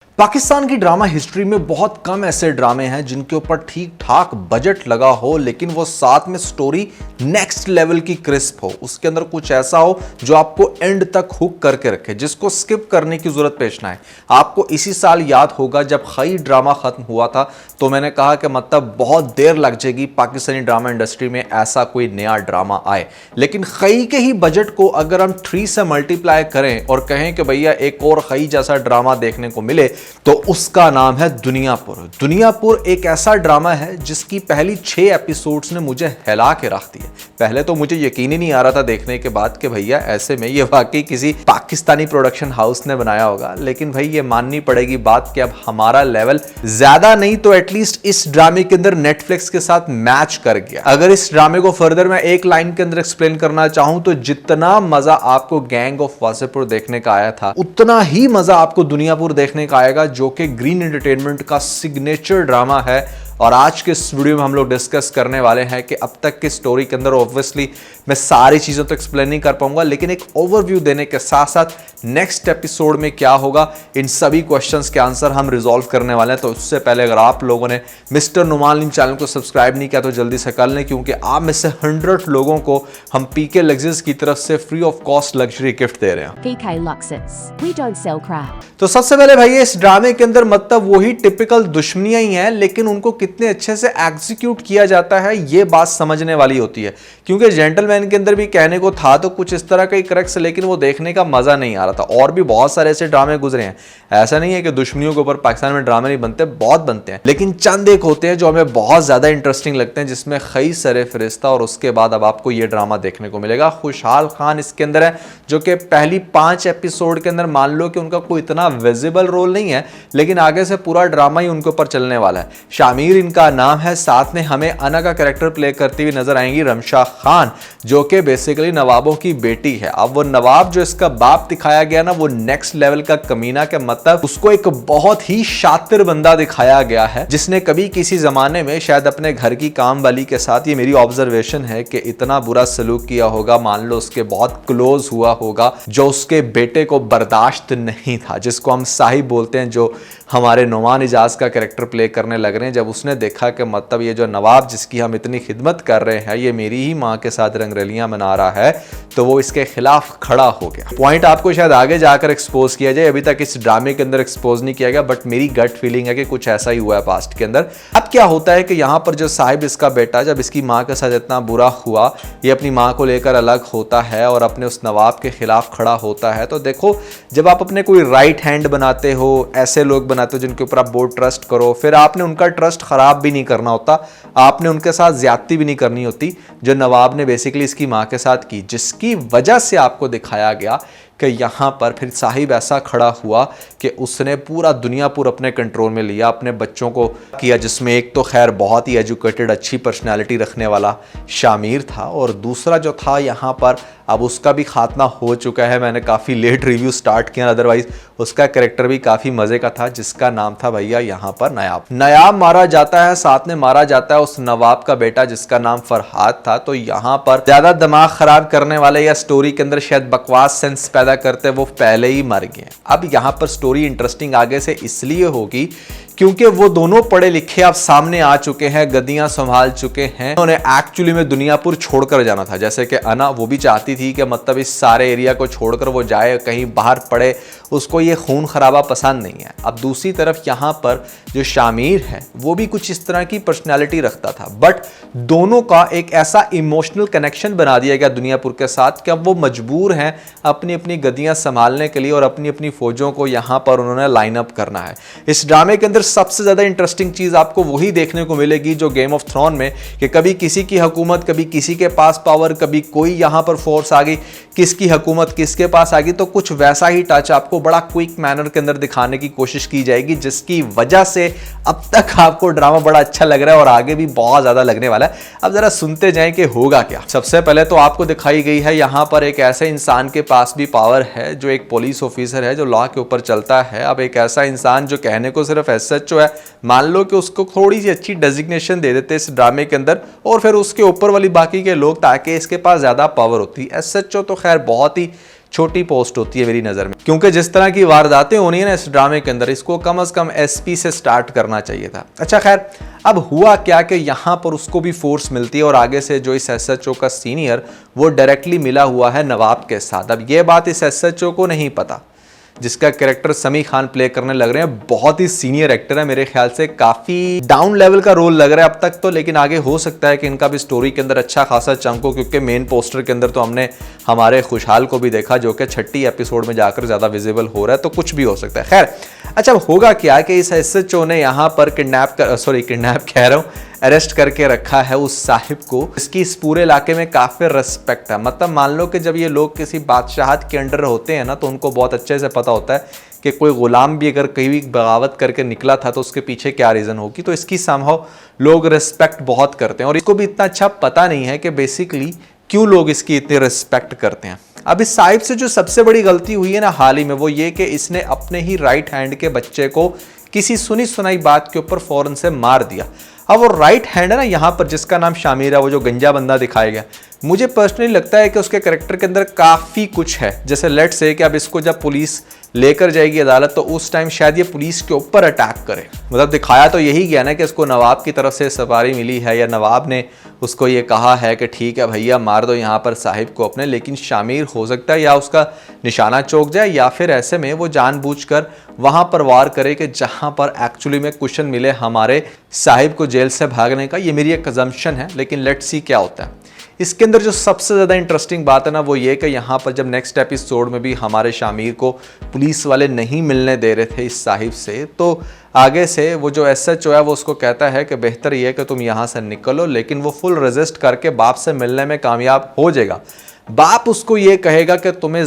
पाकिस्तान की drama history में बहुत कम ऐसे ड्रामे हैं जिनके ऊपर ठीक ठाक बजट लगा हो लेकिन वो साथ में स्टोरी नेक्स्ट लेवल की क्रिस्प हो, उसके अंदर कुछ ऐसा हो जो आपको एंड तक हुक करके रखे, जिसको स्किप करने की जरूरत पेश ना आए। आपको इसी साल याद होगा जब खई ड्रामा खत्म हुआ था तो मैंने कहा कि मतलब बहुत देर लग जाएगी पाकिस्तानी ड्रामा इंडस्ट्री में ऐसा कोई नया ड्रामा आए, लेकिन खई के ही बजट को अगर हम 3 से मल्टीप्लाई करें और कहें कि भैया एक और खई जैसा ड्रामा देखने को मिले तो उसका नाम है दुनियापुर। दुनियापुर एक ऐसा ड्रामा है जिसकी पहली 6 एपिसोड्स ने मुझे हिला के रख दिया। पहले तो मुझे यकीन ही नहीं आ रहा था देखने के बाद कि भैया ऐसे में ये वाकई किसी पाकिस्तानी प्रोडक्शन हाउस ने बनाया होगा, लेकिन भाई ये माननी पड़ेगी बात कि अब हमारा लेवल ज्यादा नहीं तो एटलीस्ट इस ड्रामे के अंदर नेटफ्लिक्स के साथ मैच कर गया। अगर इस ड्रामे को फर्दर मैं एक लाइन के अंदर एक्सप्लेन करना चाहूं तो जितना मजा आपको गैंग ऑफ वासेपुर देखने का आया था उतना ही मजा आपको दुनियापुर देखने का आएगा, जो कि ग्रीन एंटरटेनमेंट का सिग्नेचर ड्रामा है। और आज के इस वीडियो में हम लोग डिस्कस करने वाले हैं कि अब तक की स्टोरी के अंदर ऑब्वियसली मैं सारी चीज़ों तो एक्सप्लेन नहीं कर पाऊंगा, लेकिन एक ओवरव्यू देने के साथ साथ नेक्स्ट एपिसोड में क्या होगा इन सभी क्वेश्चंस के आंसर हम रिजॉल्व करने वाले हैं। तो उससे पहले अगर आप लोगों ने मिस्टर नुमान चैनल को सब्सक्राइब नहीं किया तो जल्दी से कर लें, क्योंकि आप में से 100 लोगों को हम पीके लग्जरीज की तरफ से free of cost luxury gift दे रहे हैं। PK Luxus. We don't sell crap. तो सबसे पहले भाई इस ड्रामे के अंदर मतलब वही टिपिकल दुश्मनियां ही हैं, लेकिन उनको कितने अच्छे से एग्जीक्यूट किया जाता है ये बात समझने वाली होती है। क्योंकि जेंटलमैन के अंदर भी कहने को था तो कुछ इस तरह का ही क्रक्स, लेकिन वो देखने का मजा नहीं आ रहा था। और भी बहुत सारे ऐसे ड्रामे गुजरे हैं, ऐसा नहीं है कि दुश्मनियों के ऊपर पाकिस्तान में ड्रामे नहीं बनते, बहुत बनते हैं, लेकिन चंद एक होते हैं जो हमें बहुत ज्यादा इंटरेस्टिंग लगते हैं, जिसमें खई सरे फरिश्ता और उसके बाद अब आपको ये ड्रामा देखने को मिलेगा। खुशहाल खान इसके अंदर है, जो कि पहली 5 एपिसोड के अंदर मान लो कि उनका कोई इतना विजिबल रोल नहीं है, लेकिन आगे से पूरा ड्रामा ही उनके ऊपर चलने वाला है। शामिर इनका नाम है, साथ में हमें अना का कैरेक्टर प्ले करती हुई नजर आएंगी रमशा खान, जो कि बेसिकली नवाबों की बेटी है। अब वो नवाब जो इसका बाप दिखाया गया ना, वो नेक्स्ट लेवल का कमीना के मतलब उसको एक बहुत ही शातिर बंदा दिखाया गया है, जिसने कभी किसी जमाने में शायद अपने घर की काम वाली के साथ, ये मेरी ऑब्जर्वेशन है, कि इतना बुरा सलूक किया होगा, मान लो उसके बहुत क्लोज हुआ होगा, जो उसके बेटे को बर्दाश्त नहीं था, जिसको हम साहिब बोलते हैं, जो हमारे नुमान इजाज का कैरेक्टर प्ले करने लग रहे हैं। जब उसने देखा कि मतलब ये जो नवाब जिसकी हम इतनी खिदमत कर रहे हैं ये मेरी ही माँ के साथ रंगरलियां मना रहा है, तो वो इसके खिलाफ खड़ा हो गया। पॉइंट आपको शायद आगे जाकर एक्सपोज किया जाए, अभी तक इस ड्रामे के अंदर एक्सपोज नहीं किया गया, बट मेरी गट फीलिंग है कि कुछ ऐसा ही हुआ है पास्ट के अंदर। अब क्या होता है कि यहाँ पर जो साहिब इसका बेटा जब इसकी माँ के साथ इतना बुरा हुआ, ये अपनी माँ को लेकर अलग होता है और अपने उस नवाब के खिलाफ खड़ा होता है। तो देखो, जब आप अपने कोई राइट हैंड बनाते हो, ऐसे लोग बनाते हो जिनके ऊपर आप बहुत ट्रस्ट करो, फिर आपने उनका ट्रस्ट खराब भी नहीं करना होता, आपने उनके साथ ज्यादती भी नहीं करनी होती, जो नवाब ने बेसिकली इसकी माँ के साथ की, जिसकी वजह से आपको दिखाया गया कि यहाँ पर फिर साहिब ऐसा खड़ा हुआ कि उसने पूरा दुनियापुर अपने कंट्रोल में लिया, अपने बच्चों को किया, जिसमें एक तो खैर बहुत ही एजुकेटेड अच्छी पर्सनालिटी रखने वाला शामिर था, और दूसरा जो था यहाँ पर अब उसका भी खात्मा हो चुका है। मैंने काफ़ी लेट रिव्यू स्टार्ट किया, अदरवाइज उसका कैरेक्टर भी काफ़ी मज़े का था, जिसका नाम था भैया यहाँ पर नयाब। नयाब मारा जाता है, साथ में मारा जाता है उस नवाब का बेटा जिसका नाम फरहाद था। तो यहाँ पर ज़्यादा दिमाग ख़राब करने वाले या स्टोरी के अंदर शायद बकवास सेंस पैदा करते वो पहले ही मर गए। अब यहाँ पर स्टोरी इंटरेस्टिंग आगे से इसलिए होगी क्योंकि वो दोनों पढ़े लिखे अब सामने आ चुके हैं, गद्दियां संभाल चुके हैं। उन्होंने एक्चुअली में दुनियापुर छोड़कर जाना था, जैसे कि अना वो भी चाहती थी कि मतलब इस सारे एरिया को छोड़कर वो जाए, कहीं बाहर पड़े, उसको ये खून खराबा पसंद नहीं है। अब दूसरी तरफ यहाँ पर जो शामिर है वो भी कुछ इस तरह की पर्सनैलिटी रखता था, बट दोनों का एक ऐसा इमोशनल कनेक्शन बना दिया गया दुनियापुर के साथ कि अब वो मजबूर हैं अपनी अपनी गद्दियां संभालने के लिए और अपनी अपनी फौजों को यहाँ पर उन्होंने लाइन अप करना है। इस ड्रामे के अंदर सबसे ज्यादा इंटरेस्टिंग चीज आपको वही देखने को मिलेगी जो गेम ऑफ थ्रोन में, कि कभी किसी की हुकूमत, कभी किसी के पास पावर, कभी कोई यहां पर फोर्स आ गई, किसकी हुकूमत किसके पास आ गई। तो कुछ वैसा ही टच आपको बड़ा क्विक मैनर के अंदर दिखाने की कोशिश की जाएगी, जिसकी वजह से अब तक आपको ड्रामा बड़ा अच्छा लग रहा है और आगे भी बहुत ज्यादा लगने वाला है। अब जरा सुनते जाएं कि होगा क्या। सबसे पहले तो आपको दिखाई गई है यहां पर एक ऐसे इंसान के पास भी पावर है, जो एक पुलिस ऑफिसर है, जो लॉ के ऊपर चलता है। अब एक ऐसा इंसान जो कहने को सिर्फ SHO है, मान लो कि उसको थोड़ी सी अच्छी डेजिग्नेशन दे देते इस ड्रामे के अंदर, और फिर उसके ऊपर वाली बाकी के लोग, ताकि इसके पास ज्यादा पावर होती। SHO तो खैर बहुत ही छोटी पोस्ट होती है मेरी नज़र में, क्योंकि जिस तरह की वारदातें होनी है ना इस ड्रामे के अंदर, इसको कम से कम एसपी से स्टार्ट करना चाहिए था। अच्छा खैर, अब हुआ क्या कि यहाँ पर उसको भी फोर्स मिलती है और आगे से जो इस एसएचओ का सीनियर वो डायरेक्टली मिला हुआ है नवाब के साथ। अब ये बात इस एसएचओ को नहीं पता, जिसका कैरेक्टर समी खान प्ले करने लग रहे हैं। बहुत ही सीनियर एक्टर है, मेरे ख्याल से काफ़ी डाउन लेवल का रोल लग रहा है अब तक तो, लेकिन आगे हो सकता है कि इनका भी स्टोरी के अंदर अच्छा खासा चंक हो, क्योंकि मेन पोस्टर के अंदर तो हमने हमारे खुशहाल को भी देखा जो कि 6ठी एपिसोड में जाकर ज़्यादा विजिबल हो रहा है, तो कुछ भी हो सकता है। खैर, अच्छा होगा क्या कि इस एसएचओ ने यहाँ पर किडनैप कह रहा हूँ, अरेस्ट करके रखा है उस साहिब को। इसकी इस पूरे इलाके में काफ़ी रिस्पेक्ट है। मतलब मान लो कि जब ये लोग किसी बादशाहत के अंडर होते हैं ना, तो उनको बहुत अच्छे से पता होता है कि कोई गुलाम भी अगर कहीं भी बगावत करके निकला था तो उसके पीछे क्या रीज़न होगी। तो इसकी समहाउ लोग रिस्पेक्ट बहुत करते हैं, और इसको भी इतना अच्छा पता नहीं है कि बेसिकली क्यों लोग इसकी इतनी रिस्पेक्ट करते हैं। अब इस साहिब से जो सबसे बड़ी गलती हुई है ना हाल ही में, वो ये कि इसने अपने ही राइट हैंड के बच्चे को किसी सुनी सुनाई बात के ऊपर फौरन से मार दिया। अब वो राइट हैंड है ना यहाँ पर, जिसका नाम शामिर है, वो जो गंजा बंदा दिखाया गया, मुझे पर्सनली लगता है कि उसके कैरेक्टर के अंदर काफ़ी कुछ है। जैसे लेट्स से कि अब इसको जब पुलिस लेकर जाएगी अदालत, तो उस टाइम शायद ये पुलिस के ऊपर अटैक करे। मतलब दिखाया तो यही गया ना कि इसको नवाब की तरफ से सवारी मिली है, या नवाब ने उसको ये कहा है कि ठीक है भैया मार दो यहाँ पर साहिब को अपने, लेकिन शामिर हो सकता है या उसका निशाना चौक जाए, या फिर ऐसे में वो जानबूझकर वहाँ पर वार करे कि जहाँ पर एक्चुअली में कुशन मिले हमारे साहिब को जेल से भागने का। ये मेरी एक अजम्पशन है, लेकिन लेट्स सी क्या होता है। इसके अंदर जो सबसे ज़्यादा इंटरेस्टिंग बात है ना, वो ये कि यहाँ पर जब नेक्स्ट एपिसोड में भी हमारे शामिर को पुलिस वाले नहीं मिलने दे रहे थे इस साहिब से, तो आगे से वो जो एसएचओ है वो उसको कहता है कि बेहतर ये है कि तुम यहाँ से निकलो, लेकिन वो फुल रेजिस्ट करके बाप से मिलने में कामयाब हो जाएगा। बाप उसको ये कहेगा कि तुम्हें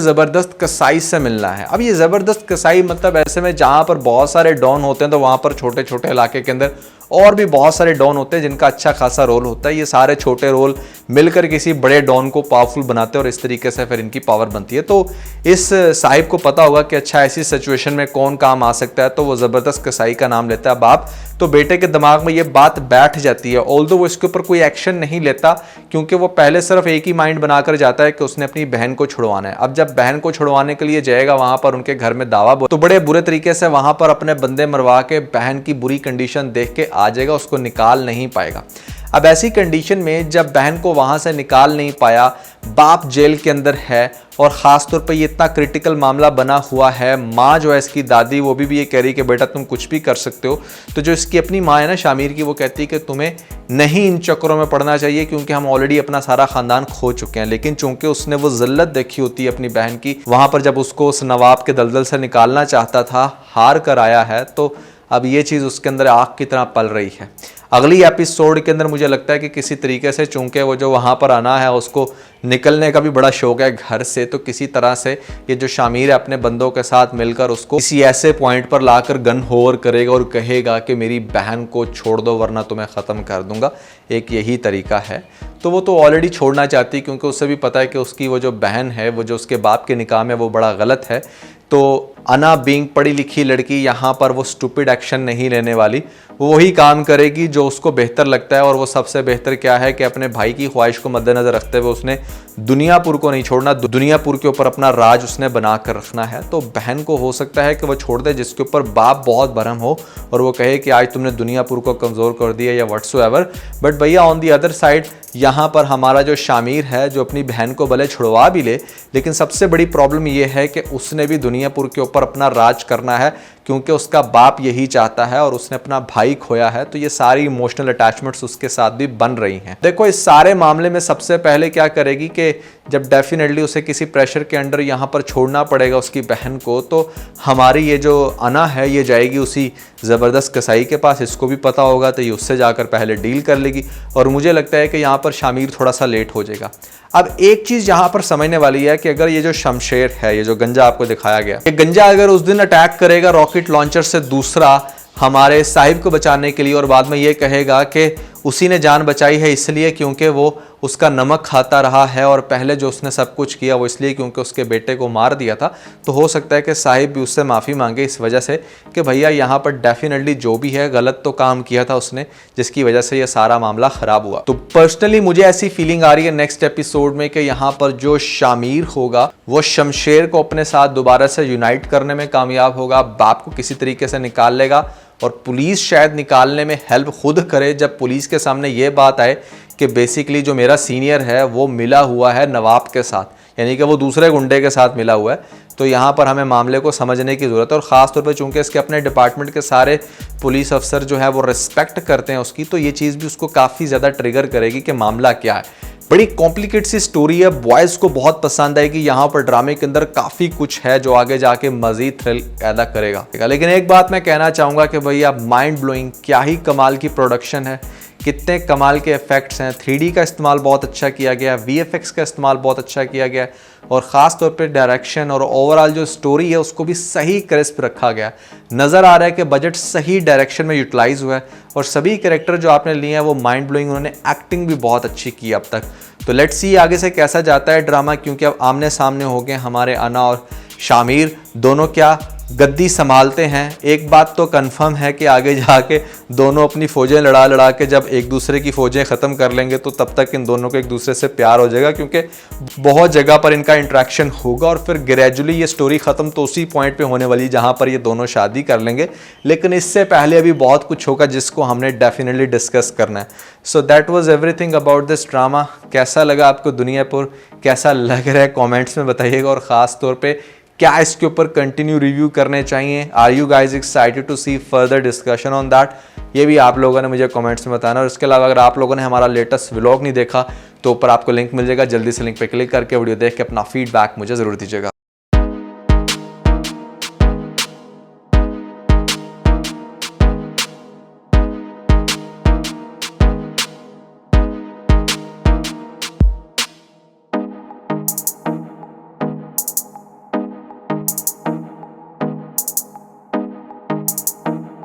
ज़बरदस्त कसाई से मिलना है। अब ये ज़बरदस्त कसाई मतलब ऐसे में जहाँ पर बहुत सारे डॉन होते हैं, तो वहाँ पर छोटे छोटे इलाके के अंदर और भी बहुत सारे डॉन होते हैं जिनका अच्छा खासा रोल होता है। ये सारे छोटे रोल मिलकर किसी बड़े डॉन को पावरफुल बनाते हैं, और इस तरीके से फिर इनकी पावर बनती है। तो इस साहिब को पता होगा कि अच्छा ऐसी सिचुएशन में कौन काम आ सकता है, तो वो ज़बरदस्त कसाई का नाम लेता है बाप। तो बेटे के दिमाग में ये बात बैठ जाती है, ऑल्दो वो इसके ऊपर कोई एक्शन नहीं लेता, क्योंकि वो पहले सिर्फ एक ही माइंड बनाकर जाता है कि उसने अपनी बहन को छुड़वाना है। अब जब बहन को छुड़वाने के लिए जाएगा वहां पर उनके घर में दावा, तो बड़े बुरे तरीके से वहां पर अपने बंदे मरवा के बहन की बुरी कंडीशन देख के आ जाएगा, उसको निकाल नहीं पाएगा। अब ऐसी कंडीशन में जब बहन को वहां से निकाल नहीं पाया, बाप जेल के अंदर है, और ख़ास तौर पे ये इतना क्रिटिकल मामला बना हुआ है, माँ जो है इसकी दादी वो भी ये कह रही कि बेटा तुम कुछ भी कर सकते हो। तो जो इसकी अपनी माँ है ना शामिर की, वो कहती है कि तुम्हें नहीं इन चक्करों में पड़ना चाहिए, क्योंकि हम ऑलरेडी अपना सारा ख़ानदान खो चुके हैं। लेकिन चूंकि उसने वो ज़िल्लत देखी होती है अपनी बहन की, वहाँ पर जब उसको उस नवाब के दलदल से निकालना चाहता था, हार कर आया है, तो अब ये चीज़ उसके अंदर आग की तरह पल रही है। अगली एपिसोड के अंदर मुझे लगता है कि किसी तरीके से, चूंकि वो जो वहाँ पर आना है उसको निकलने का भी बड़ा शौक है घर से, तो किसी तरह से ये जो शामिर है अपने बंदों के साथ मिलकर उसको किसी ऐसे पॉइंट पर लाकर गन होवर करेगा और कहेगा कि मेरी बहन को छोड़ दो वरना तुम्हें ख़त्म कर दूंगा। एक यही तरीका है। तो वो तो ऑलरेडी छोड़ना चाहती, क्योंकि उसे भी पता है कि उसकी वो जो बहन है, वो जो उसके बाप के निकाह में, वो बड़ा गलत है। तो अना बीइंग पढ़ी लिखी लड़की यहाँ पर वो स्टूपिड एक्शन नहीं लेने वाली, वो वही काम करेगी जो उसको बेहतर लगता है। और वो सबसे बेहतर क्या है कि अपने भाई की ख्वाहिश को मद्देनज़र रखते हुए उसने दुनियापुर को नहीं छोड़ना, दुनियापुर के ऊपर अपना राज उसने बना कर रखना है। तो बहन को हो सकता है कि वो छोड़ दे, जिसके ऊपर बाप बहुत भरम हो और वो कहे कि आज तुमने दुनियापुर को कमज़ोर कर दिया या व्हाट्सोएवर। बट भैया ऑन दी अदर साइड यहाँ पर हमारा जो शामिर है, जो अपनी बहन को भले छुड़वा भी ले, लेकिन सबसे बड़ी प्रॉब्लम ये है कि उसने भी दुनियापुर के ऊपर अपना राज करना है, क्योंकि उसका बाप यही चाहता है और उसने अपना भाई खोया है। तो ये सारी इमोशनल अटैचमेंट्स उसके साथ भी बन रही हैं। देखो इस सारे मामले में सबसे पहले क्या करेगी कि जब डेफिनेटली उसे किसी प्रेशर के अंडर यहाँ पर छोड़ना पड़ेगा उसकी बहन को, तो हमारी ये जो अना है ये जाएगी उसी ज़बरदस्त कसाई के पास। इसको भी पता होगा, तो ये उससे जाकर पहले डील कर लेगी। और मुझे लगता है कि यहाँ पर शामिर थोड़ा सा लेट हो जाएगा। अब एक चीज़ यहाँ पर समझने वाली है कि अगर ये जो शमशेर है, ये जो गंजा आपको दिखाया गया, ये गंजा अगर उस दिन अटैक करेगा रॉकेट लॉन्चर से दूसरा हमारे साहिब को बचाने के लिए, और बाद में ये कहेगा कि उसी ने जान बचाई है इसलिए क्योंकि वो उसका नमक खाता रहा है और पहले जो उसने सब कुछ किया वो इसलिए क्योंकि उसके बेटे को मार दिया था, तो हो सकता है कि साहिब भी उससे माफ़ी मांगे इस वजह से कि भैया यहाँ पर डेफिनेटली जो भी है गलत तो काम किया था उसने, जिसकी वजह से ये सारा मामला ख़राब हुआ। तो पर्सनली मुझे ऐसी फीलिंग आ रही है नेक्स्ट एपिसोड में कि यहाँ पर जो शामिर होगा वो शमशेर को अपने साथ दोबारा से यूनाइट करने में कामयाब होगा, बाप को किसी तरीके से निकाल लेगा और पुलिस शायद निकालने में हेल्प खुद करे जब पुलिस के सामने ये बात आए कि बेसिकली जो मेरा सीनियर है वो मिला हुआ है नवाब के साथ, यानी कि वो दूसरे गुंडे के साथ मिला हुआ है। तो यहाँ पर हमें मामले को समझने की ज़रूरत है और ख़ास तौर पे चूंकि इसके अपने डिपार्टमेंट के सारे पुलिस अफसर जो है वो रिस्पेक्ट करते हैं उसकी, तो ये चीज़ भी उसको काफ़ी ज़्यादा ट्रिगर करेगी कि मामला क्या है। बड़ी कॉम्प्लिकेट सी स्टोरी है, बॉयज़ को बहुत पसंद आएगी। यहाँ पर ड्रामे के अंदर काफ़ी कुछ है जो आगे जाके मज़ीद थ्रिल पैदा करेगा। लेकिन एक बात मैं कहना चाहूँगा कि भैया माइंड ब्लोइंग, क्या ही कमाल की प्रोडक्शन है, कितने कमाल के इफेक्ट्स हैं, 3D का इस्तेमाल बहुत अच्छा किया गया है, VFX का इस्तेमाल बहुत अच्छा किया गया है और ख़ास तौर पे डायरेक्शन और ओवरऑल जो स्टोरी है उसको भी सही क्रिस्प रखा गया। नज़र आ रहा है कि बजट सही डायरेक्शन में यूटिलाइज हुआ है और सभी कैरेक्टर जो आपने लिए हैं वो माइंड ब्लोइंग, उन्होंने एक्टिंग भी बहुत अच्छी की अब तक। तो लेट्स सी आगे से कैसा जाता है ड्रामा, क्योंकि अब आमने सामने हो गए हमारे अना और शामिर, दोनों क्या गद्दी संभालते हैं। एक बात तो कंफर्म है कि आगे जाके दोनों अपनी फ़ौजें लड़ा लड़ा के जब एक दूसरे की फ़ौजें ख़त्म कर लेंगे तो तब तक इन दोनों को एक दूसरे से प्यार हो जाएगा, क्योंकि बहुत जगह पर इनका इंटरेक्शन होगा और फिर ग्रेजुअली ये स्टोरी ख़त्म तो उसी पॉइंट पे होने वाली जहाँ पर ये दोनों शादी कर लेंगे। लेकिन इससे पहले अभी बहुत कुछ होगा जिसको हमने डेफिनेटली डिस्कस करना है। So that was everything about this drama. कैसा लगा आपको दुनियापुर, कैसा लग रहा है कॉमेंट्स में बताइएगा और ख़ास तौर पर क्या इसके ऊपर कंटिन्यू रिव्यू करने चाहिए। Are you guys excited to see further discussion on that, ये भी आप लोगों ने मुझे कमेंट्स में बताना। और इसके अलावा अगर आप लोगों ने हमारा लेटेस्ट व्लॉग नहीं देखा तो ऊपर आपको लिंक मिल जाएगा, जल्दी से लिंक पे क्लिक करके वीडियो देख के अपना फीडबैक मुझे ज़रूर दीजिएगा।